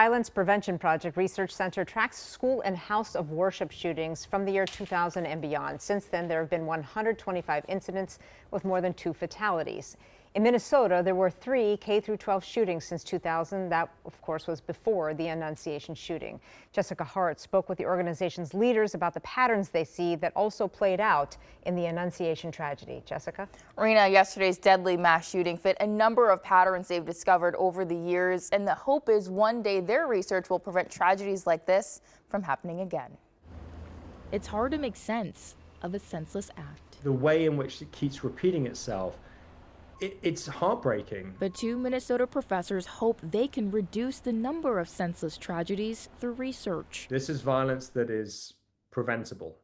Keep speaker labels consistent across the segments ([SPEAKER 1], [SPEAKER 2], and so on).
[SPEAKER 1] Violence Prevention Project Research Center tracks school and house of worship shootings from the year 2000 and beyond. Since then, there have been 125 incidents with more than 2 fatalities. In Minnesota, there were 3 K-12 shootings since 2000. That, of course, was before the Annunciation shooting. Jessica Hart spoke with the organization's leaders about the patterns they see that also played out in the Annunciation tragedy. Jessica?
[SPEAKER 2] Rena, yesterday's deadly mass shooting fit a number of patterns they've discovered over the years, and the hope is one day their research will prevent tragedies like this from happening again.
[SPEAKER 3] It's hard to make sense of a senseless act.
[SPEAKER 4] The way in which it keeps repeating itself, it's heartbreaking.
[SPEAKER 3] But 2 Minnesota professors hope they can reduce the number of senseless tragedies through research.
[SPEAKER 4] This is violence that is preventable,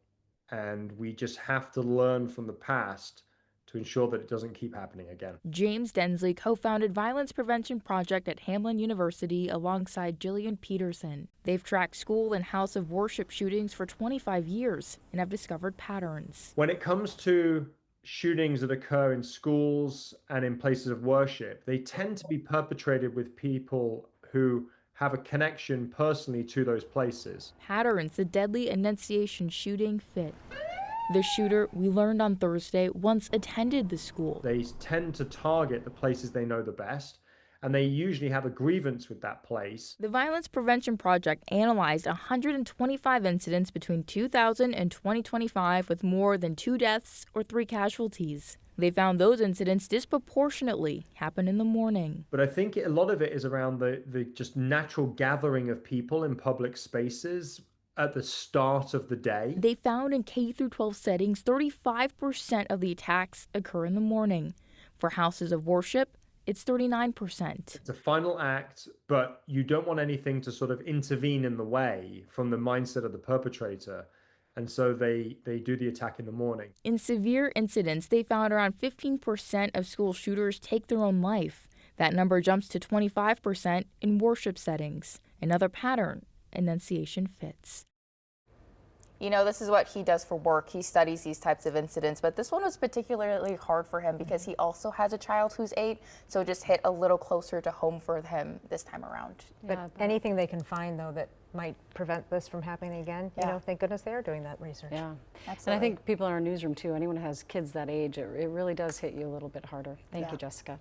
[SPEAKER 4] and we just have to learn from the past to ensure that it doesn't keep happening again.
[SPEAKER 3] James Densley co-founded Violence Prevention Project at Hamline University alongside Jillian Peterson. They've tracked school and house of worship shootings for 25 years and have discovered patterns.
[SPEAKER 4] When it comes to shootings that occur in schools and in places of worship, they tend to be perpetrated with people who have a connection personally to those places.
[SPEAKER 3] Patterns the deadly Annunciation shooting fit. The shooter, we learned on Thursday, once attended the school.
[SPEAKER 4] They tend to target the places they know the best, and they usually have a grievance with that place.
[SPEAKER 3] The Violence Prevention Project analyzed 125 incidents between 2000 and 2025 with more than 2 deaths or 3 casualties. They found those incidents disproportionately happen in the morning.
[SPEAKER 4] But I think a lot of it is around the just natural gathering of people in public spaces at the start of the day.
[SPEAKER 3] They found in K-12 settings, 35% of the attacks occur in the morning. For houses of worship, it's 39%.
[SPEAKER 4] It's a final act, but you don't want anything to sort of intervene in the way from the mindset of the perpetrator. And so they do the attack in the morning.
[SPEAKER 3] In severe incidents, they found around 15% of school shooters take their own life. That number jumps to 25% in worship settings. Another pattern Annunciation fits.
[SPEAKER 2] You know, this is what he does for work. He studies these types of incidents, but this one was particularly hard for him because he also has a child who's 8, so it just hit a little closer to home for him this time around.
[SPEAKER 1] But anything they can find, though, that might prevent this from happening again, you know, thank goodness they are doing that research.
[SPEAKER 5] Yeah,
[SPEAKER 2] Absolutely.
[SPEAKER 5] and I think people in our newsroom too, anyone who has kids that age, it really does hit you a little bit harder. Thank you, Jessica.